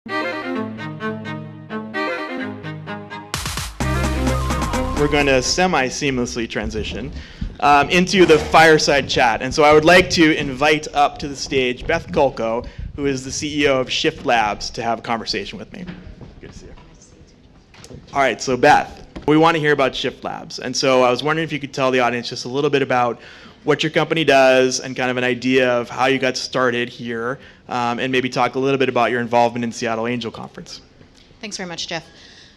We're going to semi-seamlessly transition into the Fireside chat. And so I would like to invite up to the stage Beth Kolko, who is the CEO of Shift Labs, to have a conversation with me. Good to see you. All right, so Beth, we want to hear about Shift Labs. And so I was wondering if you could tell the audience just a little bit about what your company does and kind of an idea of how you got started here, and maybe talk a little bit about your involvement in Seattle Angel Conference. Thanks very much, Geoff.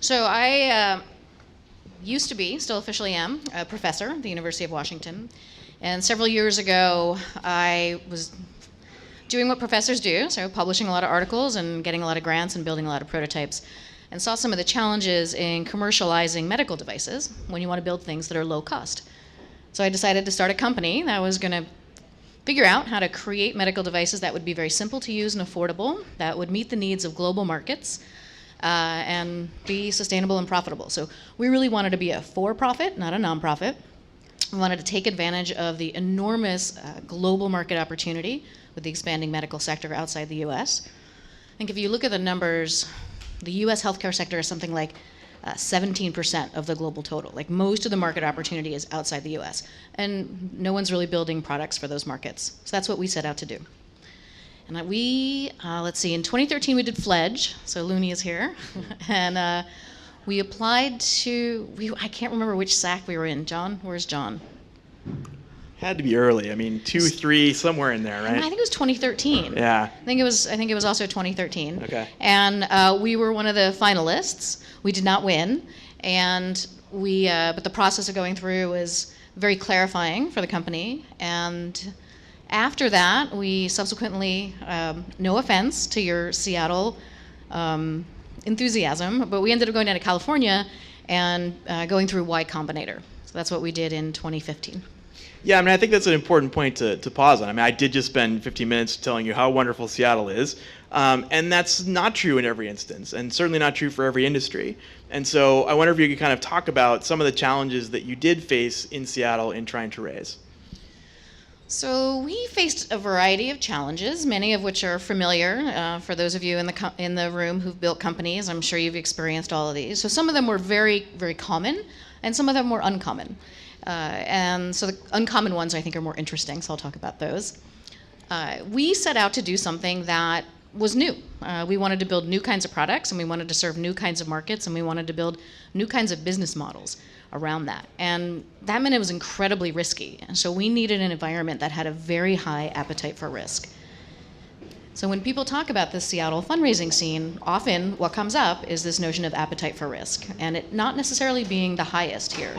So I used to be, still officially am, a professor at the University of Washington. And several years ago, I was doing what professors do, so publishing a lot of articles and getting a lot of grants and building a lot of prototypes, and saw some of the challenges in commercializing medical devices when you want to build things that are low cost. So I decided to start a company that was going to figure out how to create medical devices that would be very simple to use and affordable, that would meet the needs of global markets, and be sustainable and profitable. So we really wanted to be a for-profit, not a non-profit. We wanted to take advantage of the enormous global market opportunity with the expanding medical sector outside the US. I think if you look at the numbers, the US healthcare sector is something like 17% of the global total. Like most of the market opportunity is outside the US. And no one's really building products for those markets. So that's what we set out to do. And we, let's see, in 2013 we did Fledge, so Looney is here, and we applied to, I can't remember which SAC we were in. John, where's John? Had to be early. I mean, 2, 3, somewhere in there, right? I think it was 2013. Yeah. I think it was also 2013. Okay. And we were one of the finalists. We did not win, and but the process of going through was very clarifying for the company. And after that, we subsequently, no offense to your Seattle enthusiasm, but we ended up going down to California and going through Y Combinator. So that's what we did in 2015. Yeah, I mean, I think that's an important point to pause on. I mean, I did just spend 15 minutes telling you how wonderful Seattle is, and that's not true in every instance, and certainly not true for every industry. And so I wonder if you could kind of talk about some of the challenges that you did face in Seattle in trying to raise. So we faced a variety of challenges, many of which are familiar for those of you in the room who've built companies. I'm sure you've experienced all of these. So some of them were very, very common, and some of them were uncommon. And so the uncommon ones I think are more interesting, so I'll talk about those. We set out to do something that was new. We wanted to build new kinds of products, and we wanted to serve new kinds of markets, and we wanted to build new kinds of business models around that. And that meant it was incredibly risky. And so we needed an environment that had a very high appetite for risk. So when people talk about the Seattle fundraising scene, often what comes up is this notion of appetite for risk, and it not necessarily being the highest here.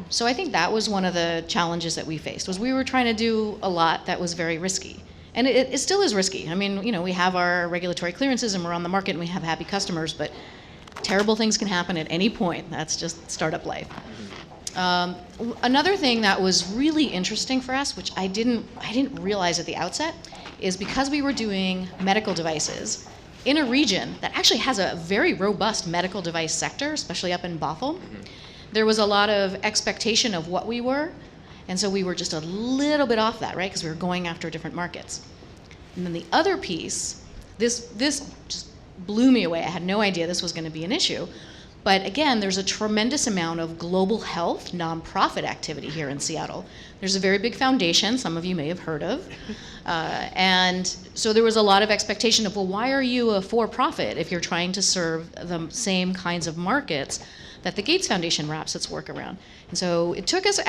So I think that was one of the challenges that we faced, was we were trying to do a lot that was very risky. And it still is risky. I mean, we have our regulatory clearances and we're on the market and we have happy customers, but terrible things can happen at any point. That's just startup life. Another thing that was really interesting for us, which I didn't realize at the outset, is because we were doing medical devices in a region that actually has a very robust medical device sector, especially up in Bothell, there was a lot of expectation of what we were, and so we were just a little bit off that, right? Because we were going after different markets. And then the other piece, this just blew me away. I had no idea this was going to be an issue. But again, there's a tremendous amount of global health nonprofit activity here in Seattle. There's a very big foundation, some of you may have heard of. And so there was a lot of expectation of, well, why are you a for-profit if you're trying to serve the same kinds of markets that the Gates Foundation wraps its work around? And so it took us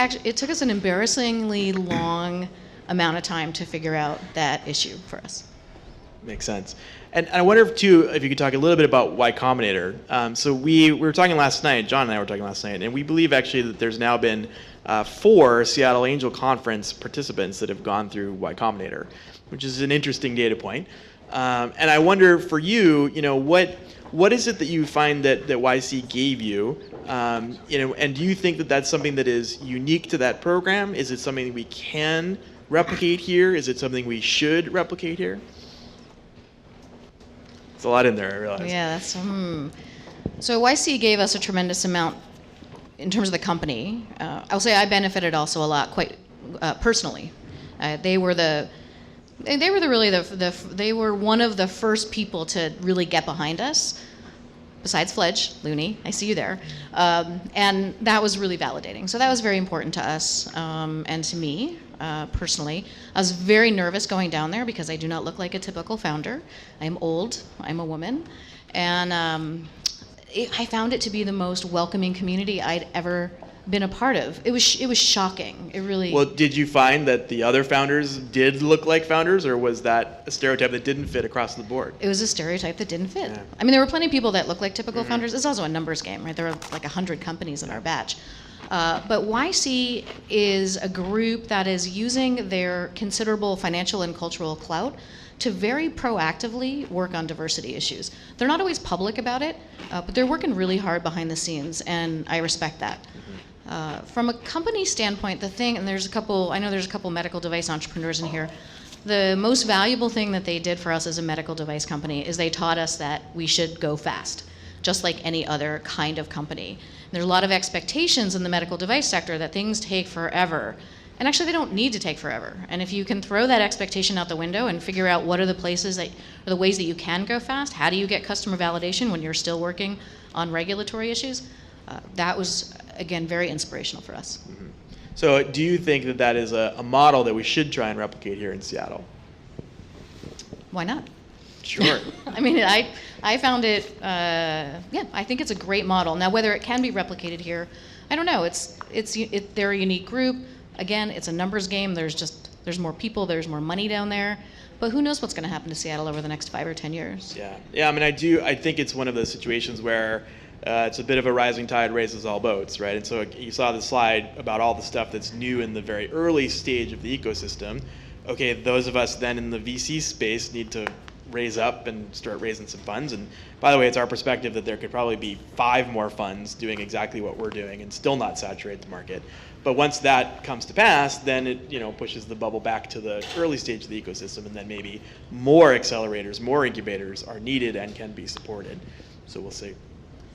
an embarrassingly long amount of time to figure out that issue for us. Makes sense. And I wonder if you could talk a little bit about Y Combinator. So we were talking last night, John and I were talking last night, and we believe actually that there's now been 4 Seattle Angel Conference participants that have gone through Y Combinator, which is an interesting data point. And I wonder for you, what is it that you find that YC gave you, and do you think that that's something that is unique to that program? Is it something that we can replicate here? Is it something we should replicate here? It's a lot in there, I realize. Yeah, that's So YC gave us a tremendous amount in terms of the company. I'll say I benefited also a lot, quite personally. They were the They were they were one of the first people to really get behind us. Besides Fledge, Looney, I see you there. And that was really validating. So that was very important to us and to me personally. I was very nervous going down there because I do not look like a typical founder. I'm old, I'm a woman. And I found it to be the most welcoming community I'd ever been a part of. It was shocking. It really. Well, did you find that the other founders did look like founders, or was that a stereotype that didn't fit across the board? It was a stereotype that didn't fit. Yeah. I mean, there were plenty of people that looked like typical founders. It's also a numbers game, right? There were like 100 companies in our batch. But YC is a group that is using their considerable financial and cultural clout to very proactively work on diversity issues. They're not always public about it, but they're working really hard behind the scenes, and I respect that. From a company standpoint, and I know there's a couple medical device entrepreneurs in here. The most valuable thing that they did for us as a medical device company is they taught us that we should go fast, just like any other kind of company. There's a lot of expectations in the medical device sector that things take forever. And actually, they don't need to take forever. And if you can throw that expectation out the window and figure out what are the places or the ways that you can go fast, how do you get customer validation when you're still working on regulatory issues? That was, again, very inspirational for us. Mm-hmm. So do you think that that is a model that we should try and replicate here in Seattle? Why not? Sure. I mean, I found it, I think it's a great model. Now, whether it can be replicated here, I don't know. They're a unique group. Again, it's a numbers game. There's more people, there's more money down there. But who knows what's going to happen to Seattle over the next 5 or 10 years? Yeah. I mean, I think it's one of those situations where it's a bit of a rising tide raises all boats, right? And so you saw the slide about all the stuff that's new in the very early stage of the ecosystem. Okay, those of us then in the VC space need to raise up and start raising some funds. And by the way, it's our perspective that there could probably be 5 more funds doing exactly what we're doing and still not saturate the market. But once that comes to pass, then it pushes the bubble back to the early stage of the ecosystem, and then maybe more accelerators, more incubators are needed and can be supported. So we'll see.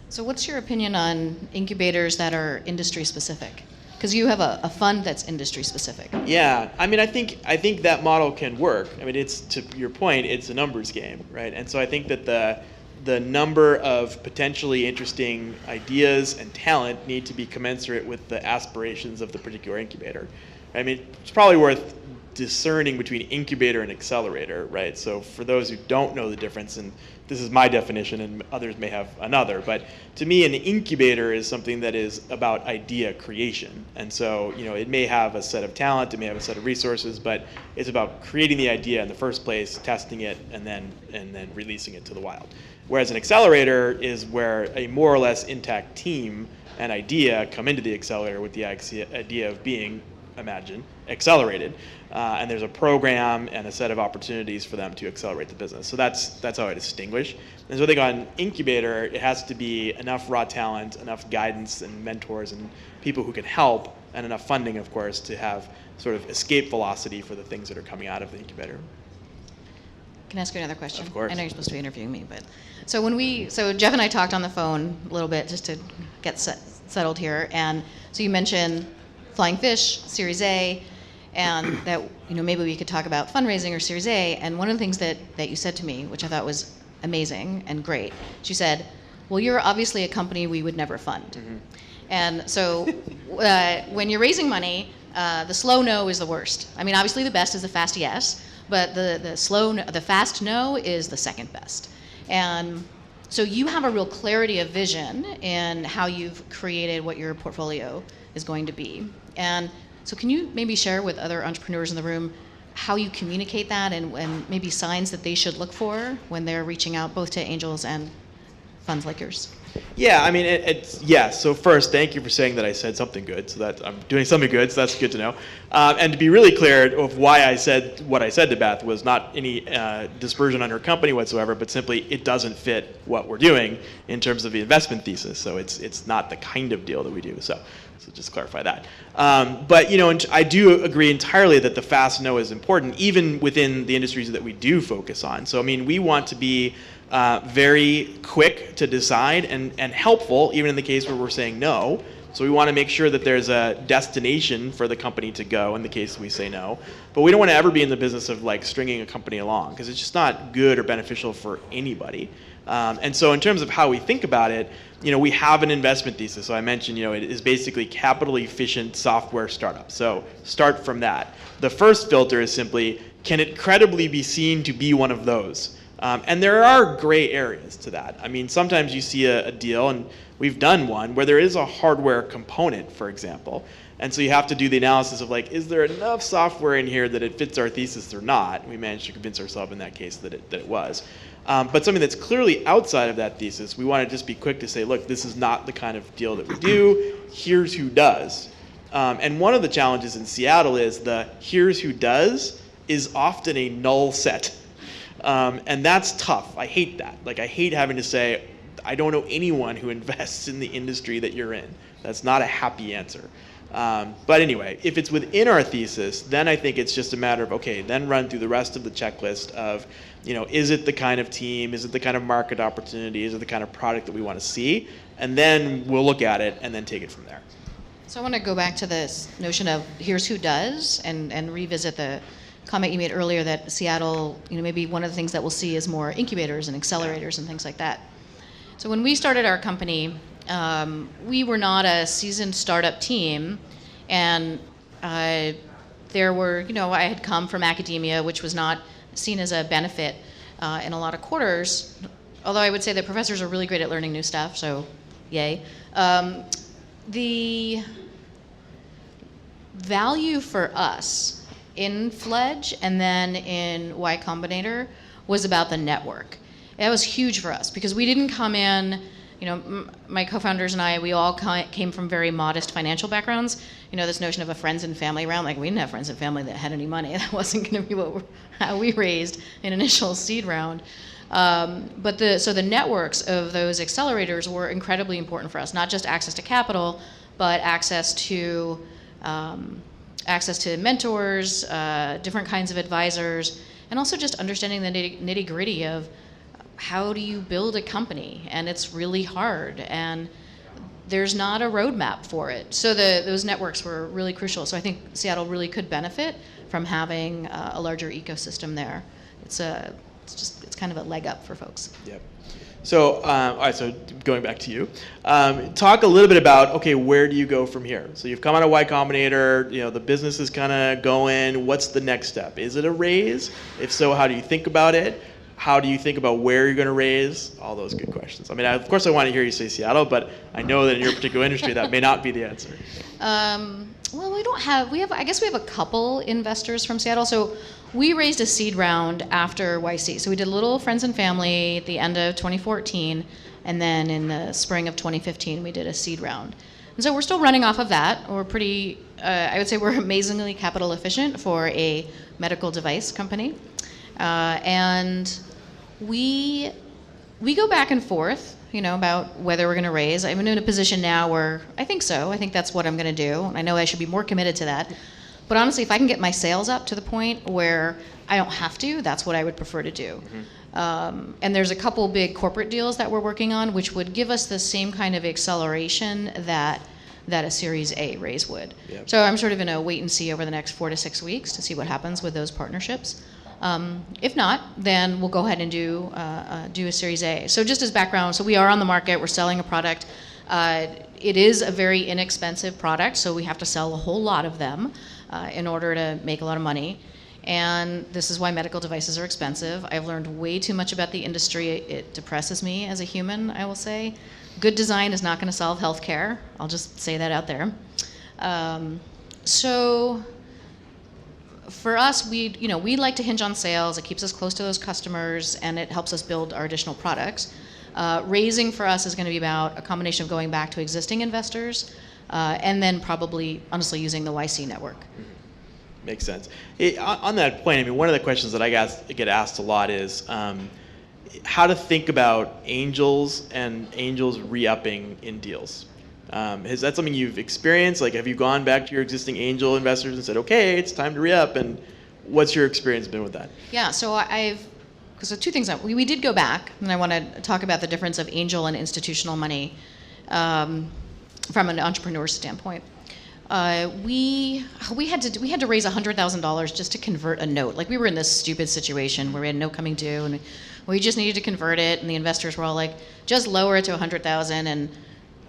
So what's your opinion on incubators that are industry specific? Because you have a fund that's industry specific. Yeah, I mean, I think that model can work. I mean, it's, to your point, it's a numbers game, right? And so I think that the number of potentially interesting ideas and talent need to be commensurate with the aspirations of the particular incubator. I mean, it's probably worth discerning between incubator and accelerator, right? So for those who don't know the difference, and this is my definition and others may have another, but to me an incubator is something that is about idea creation. And so, it may have a set of talent, it may have a set of resources, but it's about creating the idea in the first place, testing it, and then releasing it to the wild. Whereas an accelerator is where a more or less intact team and idea come into the accelerator with the idea of being, imagine, accelerated. And there's a program and a set of opportunities for them to accelerate the business. So that's how I distinguish. And so I think on incubator, it has to be enough raw talent, enough guidance and mentors and people who can help, and enough funding, of course, to have sort of escape velocity for the things that are coming out of the incubator. Can I ask you another question? Of course. I know you're supposed to be interviewing me, but so Geoff and I talked on the phone a little bit just to get settled here, and so you mentioned Flying Fish, Series A, and that maybe we could talk about fundraising or Series A. And one of the things that you said to me, which I thought was amazing and great, she said, "Well, you're obviously a company we would never fund." Mm-hmm. And so when you're raising money, the slow no is the worst. I mean, obviously the best is the fast yes, but the fast no is the second best. And so you have a real clarity of vision in how you've created what your portfolio is going to be. And so can you maybe share with other entrepreneurs in the room how you communicate that and maybe signs that they should look for when they're reaching out both to angels and funds like yours? Yeah, I mean, so first, thank you for saying that I said something good, so that I'm doing something good, so that's good to know. And to be really clear of why I said what I said to Beth was not any dispersion on her company whatsoever, but simply it doesn't fit what we're doing in terms of the investment thesis, so it's not the kind of deal that we do, so just clarify that. But I do agree entirely that the fast no is important, even within the industries that we do focus on. So I mean, we want to be very quick to decide and helpful, even in the case where we're saying no, So we want to make sure that there's a destination for the company to go in the case we say no. But we don't want to ever be in the business of like stringing a company along, because it's just not good or beneficial for anybody. And so in terms of how we think about it, we have an investment thesis. So I mentioned, it is basically capital efficient software startup. So start from that. The first filter is simply, can it credibly be seen to be one of those? And there are gray areas to that. I mean, sometimes you see a deal, and we've done one, where there is a hardware component, for example. And so you have to do the analysis of like, is there enough software in here that it fits our thesis or not? We managed to convince ourselves in that case that it was. But something that's clearly outside of that thesis, we want to just be quick to say, look, this is not the kind of deal that we do. Here's who does. And one of the challenges in Seattle is the here's who does is often a null set. And that's tough. I hate that. Like, I hate having to say, I don't know anyone who invests in the industry that you're in. That's not a happy answer. But anyway, if it's within our thesis, then I think it's just a matter of, okay, then run through the rest of the checklist of, is it the kind of team? Is it the kind of market opportunity? Is it the kind of product that we want to see? And then we'll look at it and then take it from there. So I want to go back to this notion of here's who does and revisit the comment you made earlier that Seattle, maybe one of the things that we'll see is more incubators and accelerators and things like that. So when we started our company, we were not a seasoned startup team, and there were, I had come from academia, which was not seen as a benefit in a lot of quarters, although I would say that professors are really great at learning new stuff, so yay. The value for us in Fledge and then in Y Combinator was about the network. That was huge for us because we didn't come in, my co-founders and I, we all came from very modest financial backgrounds. This notion of a friends and family round, like we didn't have friends and family that had any money. That wasn't going to be how we raised an initial seed round. But the networks of those accelerators were incredibly important for us, not just access to capital, but access to mentors, different kinds of advisors, and also just understanding the nitty-gritty of how do you build a company, and it's really hard, and there's not a roadmap for it. So those networks were really crucial. So I think Seattle really could benefit from having a larger ecosystem there. It's kind of a leg up for folks. Yep. So, all right, so going back to you, talk a little bit about, okay, where do you go from here? So you've come out of Y Combinator, the business is kind of going, what's the next step? Is it a raise? If so, how do you think about it? How do you think about where you're going to raise? All those good questions. I mean, of course I want to hear you say Seattle, but I know that in your particular industry that may not be the answer. Well, I guess we have a couple investors from Seattle. So we raised a seed round after YC. So we did a little friends and family at the end of 2014, and then in the spring of 2015, we did a seed round. And so we're still running off of that. We're I would say we're amazingly capital efficient for a medical device company. And we go back and forth, about whether we're going to raise. I'm in a position now where I think so. I think that's what I'm going to do. I know I should be more committed to that. But honestly, if I can get my sales up to the point where I don't have to, that's what I would prefer to do. Mm-hmm. And there's a couple big corporate deals that we're working on, which would give us the same kind of acceleration that a Series A raise would. Yep. So I'm sort of in a wait and see over the next 4 to 6 weeks to see what happens with those partnerships. If not, then we'll go ahead and do a Series A. So just as background, so we are on the market, we're selling a product. It is a very inexpensive product, so we have to sell a whole lot of them in order to make a lot of money. And this is why medical devices are expensive. I've learned way too much about the industry. It depresses me as a human, I will say. Good design is not going to solve healthcare. I'll just say that out there. So for us, we like to hinge on sales. It keeps us close to those customers, and it helps us build our additional products. Raising for us is going to be about a combination of going back to existing investors and then probably, honestly, using the YC network. Makes sense. On that point, I mean, one of the questions that I get asked a lot is how to think about angels and angels re-upping in deals. Is that something you've experienced? Like, have you gone back to your existing angel investors and said, okay, it's time to re-up? And what's your experience been with that? Yeah, so so two things. We did go back, and I want to talk about the difference of angel and institutional money. from an entrepreneur standpoint. We had to raise $100,000 just to convert a note. Like, we were in this stupid situation where we had a note coming due, and we just needed to convert it. And the investors were all like, "Just lower it to $100,000." And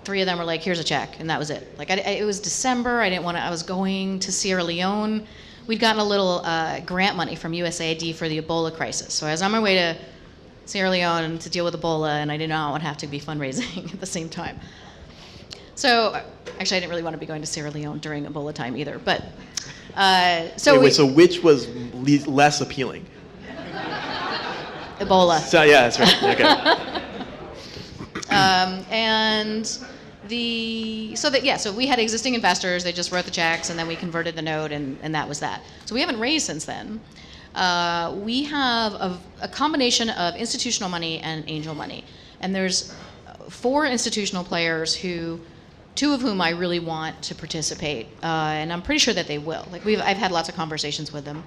3 of them were like, "Here's a check," and that was it. Like, it was December. I was going to Sierra Leone. We'd gotten a little grant money from USAID for the Ebola crisis. So I was on my way to Sierra Leone to deal with Ebola, and I did not want to have to be fundraising at the same time. So, actually, I didn't really want to be going to Sierra Leone during Ebola time either. But so which was less appealing? Ebola. So yeah, that's right. Okay. So we had existing investors. They just wrote the checks, and then we converted the note, and that was that. So we haven't raised since then. We have a combination of institutional money and angel money, and there's 4 institutional players 2 of whom I really want to participate, and I'm pretty sure that they will. Like, I've had lots of conversations with them.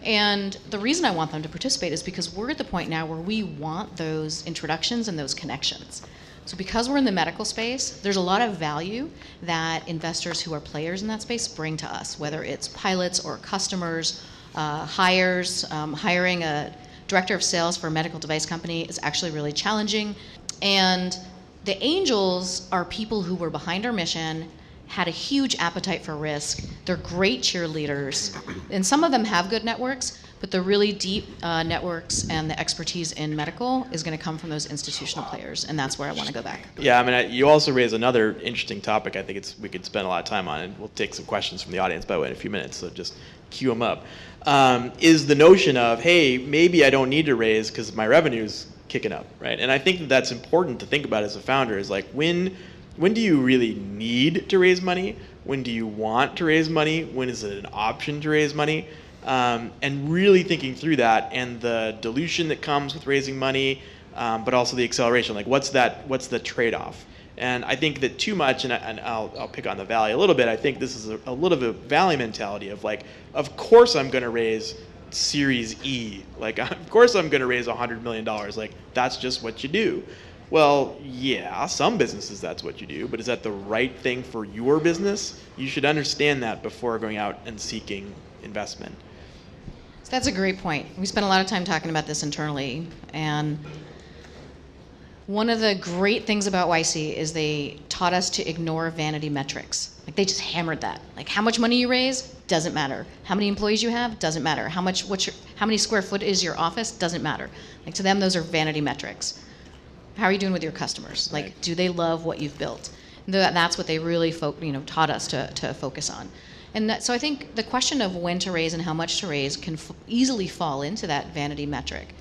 And the reason I want them to participate is because we're at the point now where we want those introductions and those connections. So because we're in the medical space, there's a lot of value that investors who are players in that space bring to us, whether it's pilots or customers, hires. Hiring a director of sales for a medical device company is actually really challenging. And the angels are people who were behind our mission, had a huge appetite for risk. They're great cheerleaders, and some of them have good networks, but the really deep networks and the expertise in medical is going to come from those institutional players, and that's where I want to go back. Yeah, I mean, you also raise another interesting topic. I think we could spend a lot of time on, and we'll take some questions from the audience, by the way, in a few minutes, so just queue them up. Is the notion of, hey, maybe I don't need to raise because my revenue's kicking up, right? And I think that's important to think about as a founder, is like, when do you really need to raise money? When do you want to raise money? When is it an option to raise money? And really thinking through that, and the dilution that comes with raising money, but also the acceleration. Like, what's the trade-off? And I think that too much, and I'll pick on the Valley a little bit, I think this is a little bit of a Valley mentality of like, of course I'm going to raise Series E. Like, of course I'm going to raise $100 million. Like, that's just what you do. Well, yeah, some businesses that's what you do, but is that the right thing for your business? You should understand that before going out and seeking investment. So that's a great point. We spent a lot of time talking about this internally, and one of the great things about YC is they taught us to ignore vanity metrics. Like, they just hammered that. Like, how much money you raise doesn't matter. How many employees you have doesn't matter. How many square foot is your office doesn't matter. Like, to them, those are vanity metrics. How are you doing with your customers? Like, right. Do they love what you've built? And that's what they really taught us to focus on. And so I think the question of when to raise and how much to raise can easily fall into that vanity metric.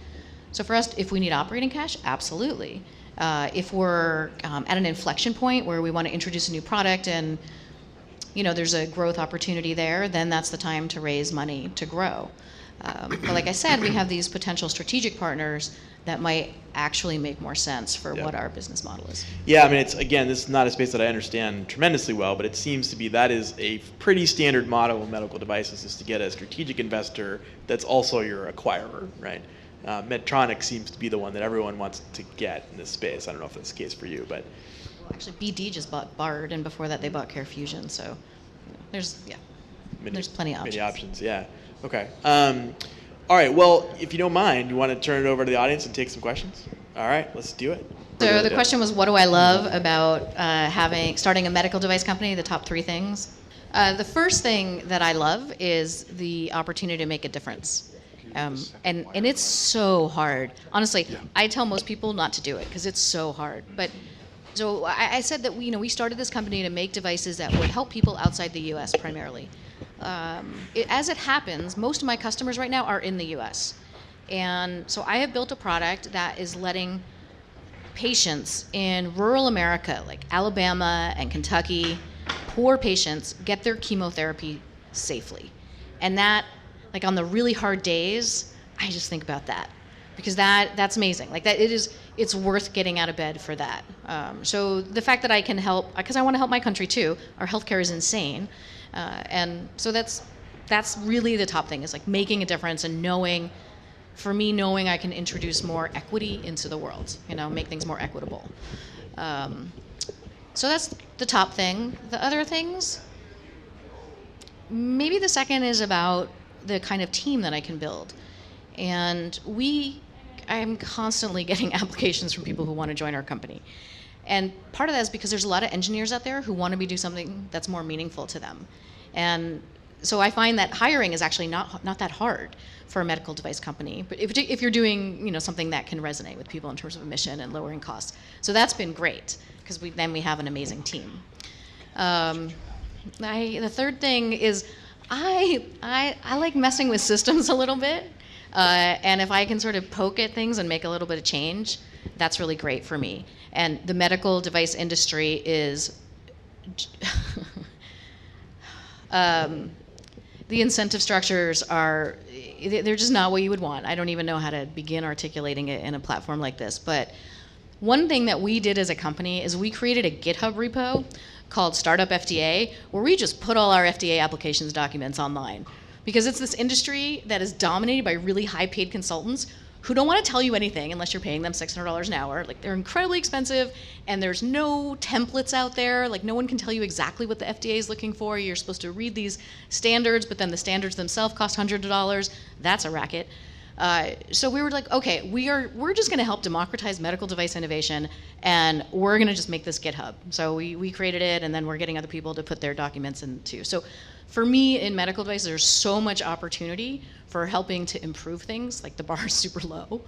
So for us, if we need operating cash, absolutely. If we're at an inflection point where we want to introduce a new product and there's a growth opportunity there, then that's the time to raise money to grow. But like I said, we have these potential strategic partners that might actually make more sense for what our business model is. Yeah, I mean, this is not a space that I understand tremendously well, but it seems to be that is a pretty standard model of medical devices, is to get a strategic investor that's also your acquirer, right? Medtronic seems to be the one that everyone wants to get in this space. I don't know if that's the case for you, but... Well, actually, BD just bought Bard, and before that they bought CareFusion, so there's plenty of options. Many options, yeah. Okay. All right, well, if you don't mind, you want to turn it over to the audience and take some questions? All right, let's do it. So the question was, what do I love about starting a medical device company, the top 3 things? The first thing that I love is the opportunity to make a difference. And it's so hard. Honestly, I tell most people not to do it because it's so hard. But so I said that we started this company to make devices that would help people outside the U.S. primarily. As it happens, most of my customers right now are in the U.S. And so I have built a product that is letting patients in rural America, like Alabama and Kentucky, poor patients, get their chemotherapy safely. And that, like, on the really hard days, I just think about that, because that's amazing. Like, it's worth getting out of bed for that. So the fact that I can help, because I want to help my country too. Our healthcare is insane. And so that's really the top thing, is like making a difference and knowing I can introduce more equity into the world, make things more equitable. So that's the top thing. The other things, maybe the second is about the kind of team that I can build. And I'm constantly getting applications from people who want to join our company. And part of that is because there's a lot of engineers out there who want to do something that's more meaningful to them. And so I find that hiring is actually not that hard for a medical device company, but if you're doing something that can resonate with people in terms of a mission and lowering costs. So that's been great, because then we have an amazing team. The third thing is I like messing with systems a little bit, and if I can sort of poke at things and make a little bit of change, that's really great for me. And the medical device industry is the incentive structures they're just not what you would want. I don't even know how to begin articulating it in a platform like this. But one thing that we did as a company is we created a GitHub repo called Startup FDA, where we just put all our FDA applications documents online. Because it's this industry that is dominated by really high-paid consultants who don't want to tell you anything unless you're paying them $600 an hour. Like, they're incredibly expensive, and there's no templates out there. Like, no one can tell you exactly what the FDA is looking for. You're supposed to read these standards, but then the standards themselves cost hundreds of dollars. That's a racket. So we were like, okay, we're just going to help democratize medical device innovation, and we're going to just make this GitHub. So we created it, and then we're getting other people to put their documents in too. So for me, in medical devices, there's so much opportunity for helping to improve things. Like, the bar is super low.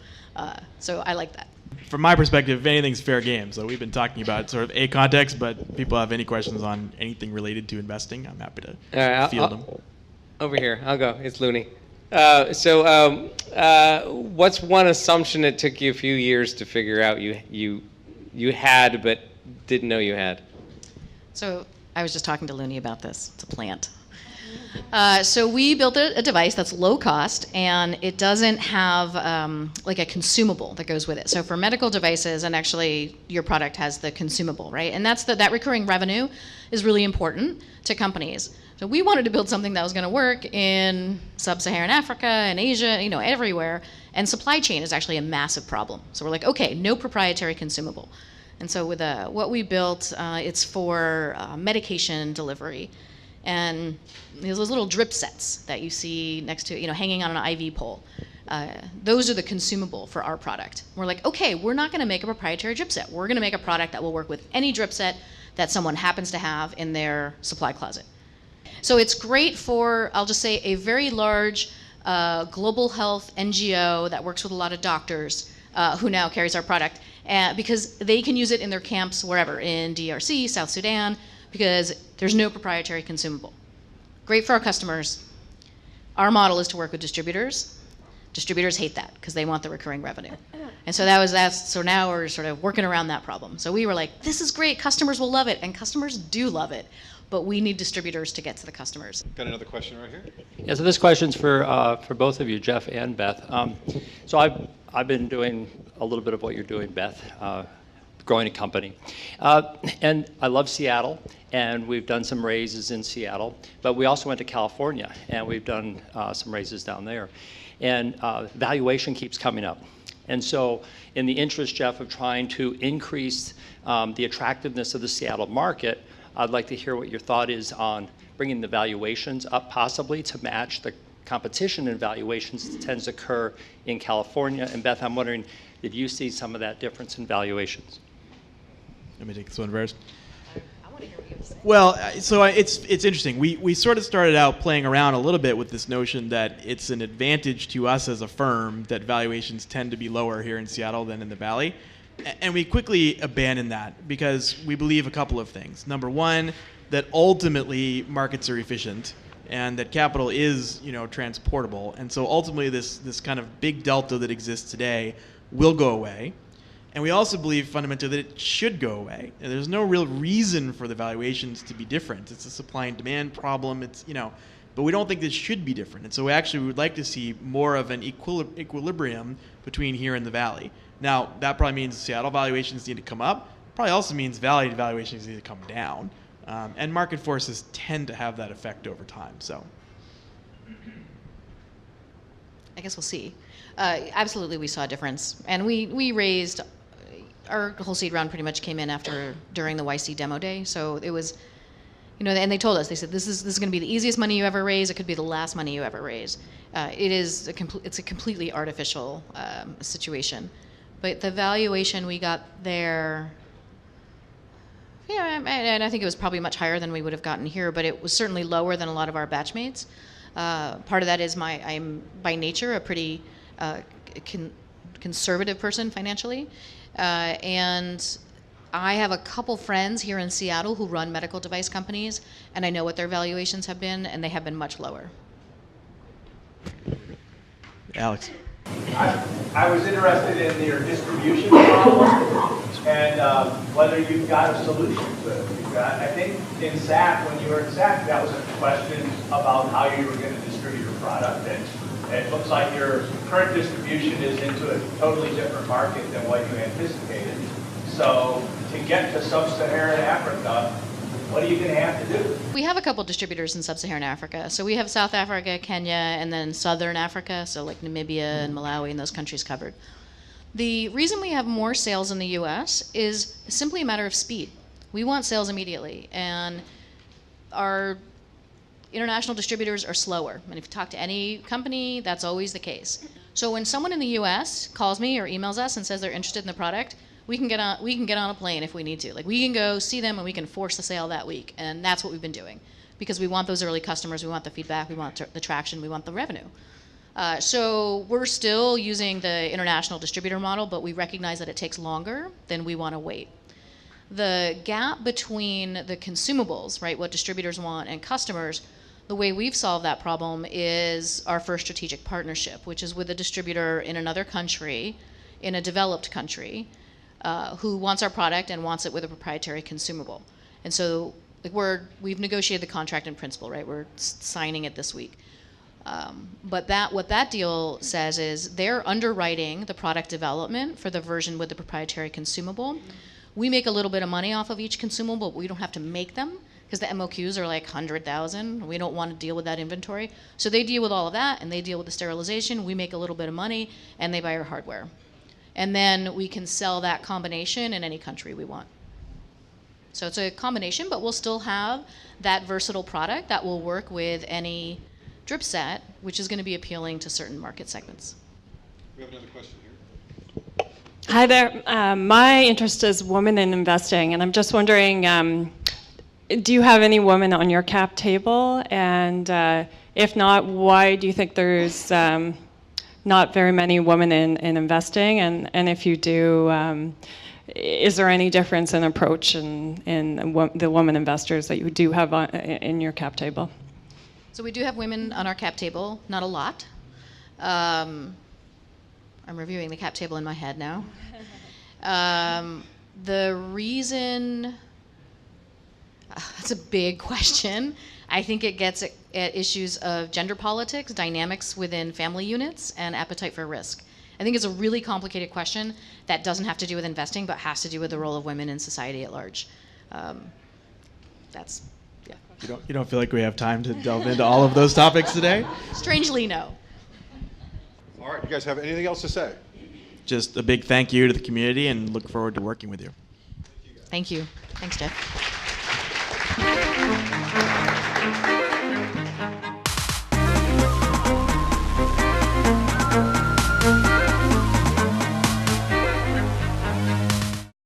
So I like that. From my perspective, anything's fair game. So we've been talking about sort of a context, but if people have any questions on anything related to investing, I'm happy to field them. Over here, I'll go. It's Looney. What's one assumption it took you a few years to figure out you had but didn't know you had? So I was just talking to Looney about this. It's a plant. So we built a device that's low cost, and it doesn't have like a consumable that goes with it. So for medical devices, and actually your product has the consumable, right? And that recurring revenue is really important to companies. So we wanted to build something that was going to work in sub-Saharan Africa and Asia, everywhere. And supply chain is actually a massive problem. So we're like, okay, no proprietary consumable. And so with what we built, it's for medication delivery. And there's those little drip sets that you see next to, hanging on an IV pole. Those are the consumable for our product. We're like, okay, we're not going to make a proprietary drip set. We're going to make a product that will work with any drip set that someone happens to have in their supply closet. So it's great for, I'll just say, a very large global health NGO that works with a lot of doctors who now carries our product, because they can use it in their camps wherever, in DRC, South Sudan, because there's no proprietary consumable. Great for our customers. Our model is to work with distributors. Distributors hate that because they want the recurring revenue. And so so now we're sort of working around that problem. So we were like, this is great, customers will love it, and customers do love it, but we need distributors to get to the customers. Got another question right here. Yeah, so this question's for both of you, Geoff and Beth. So I've been doing a little bit of what you're doing, Beth, growing a company. And I love Seattle, and we've done some raises in Seattle, but we also went to California, and we've done some raises down there. And valuation keeps coming up. And so in the interest, Geoff, of trying to increase the attractiveness of the Seattle market, I'd like to hear what your thought is on bringing the valuations up possibly to match the competition in valuations that tends to occur in California. And Beth, I'm wondering, did you see some of that difference in valuations? Let me take this one first. I want to hear what you have to say. Well, so it's interesting. We sort of started out playing around a little bit with this notion that it's an advantage to us as a firm that valuations tend to be lower here in Seattle than in the Valley. And we quickly abandoned that because we believe a couple of things. Number one, that ultimately markets are efficient and that capital is, transportable. And so ultimately this kind of big delta that exists today will go away. And we also believe fundamentally that it should go away. And there's no real reason for the valuations to be different. It's a supply and demand problem. But we don't think this should be different. And so we would like to see more of an equilibrium between here and the Valley. Now, that probably means Seattle valuations need to come up. Probably also means Valley valuations need to come down. And market forces tend to have that effect over time. So, I guess we'll see. Absolutely, we saw a difference. And we raised our whole seed round pretty much came in during the YC demo day. So it was, and they told us, they said, this is going to be the easiest money you ever raise. It could be the last money you ever raise. It's a completely artificial situation. But the valuation we got there, and I think it was probably much higher than we would have gotten here, but it was certainly lower than a lot of our batchmates. Part of that is I'm by nature a pretty conservative person financially, and I have a couple friends here in Seattle who run medical device companies, and I know what their valuations have been, and they have been much lower. Alex. I was interested in your distribution problem and whether you've got a solution to it. I think in SAC, when you were in SAC, that was a question about how you were going to distribute your product. And it looks like your current distribution is into a totally different market than what you anticipated. So to get to sub-Saharan Africa, what are you going to have to do? We have a couple distributors in sub-Saharan Africa. So we have South Africa, Kenya, and then Southern Africa, so like Namibia and Malawi and those countries covered. The reason we have more sales in the US is simply a matter of speed. We want sales immediately, and our international distributors are slower. And if you talk to any company, that's always the case. So when someone in the US calls me or emails us and says they're interested in the product, we can get on a plane if we need to. Like, we can go see them and we can force the sale that week. And that's what we've been doing, because we want those early customers, we want the feedback, we want the traction, we want the revenue. So we're still using the international distributor model, but we recognize that it takes longer than we want to wait. The gap between the consumables, right, what distributors want, and customers, the way we've solved that problem is our first strategic partnership, which is with a distributor in another country, in a developed country, who wants our product and wants it with a proprietary consumable. And so we've negotiated the contract in principle, right? We're signing it this week. But what that deal says is they're underwriting the product development for the version with the proprietary consumable. We make a little bit of money off of each consumable, but we don't have to make them, because the MOQs are like 100,000. We don't want to deal with that inventory. So they deal with all of that, and they deal with the sterilization. We make a little bit of money, and they buy our hardware. And then we can sell that combination in any country we want. So it's a combination, but we'll still have that versatile product that will work with any drip set, which is going to be appealing to certain market segments. We have another question here. Hi there. My interest is women in investing, and I'm just wondering, do you have any women on your cap table? And if not, why do you think there's not very many women in investing? And if you do, is there any difference in approach in the women investors that you do have in your cap table? So we do have women on our cap table, not a lot. I'm reviewing the cap table in my head now. The reason, that's a big question. I think it gets at issues of gender politics, dynamics within family units, and appetite for risk. I think it's a really complicated question that doesn't have to do with investing, but has to do with the role of women in society at large. You don't feel like we have time to delve into all of those topics today? Strangely, no. All right, you guys have anything else to say? Just a big thank you to the community, and look forward to working with you. Thank you. Thanks, Geoff.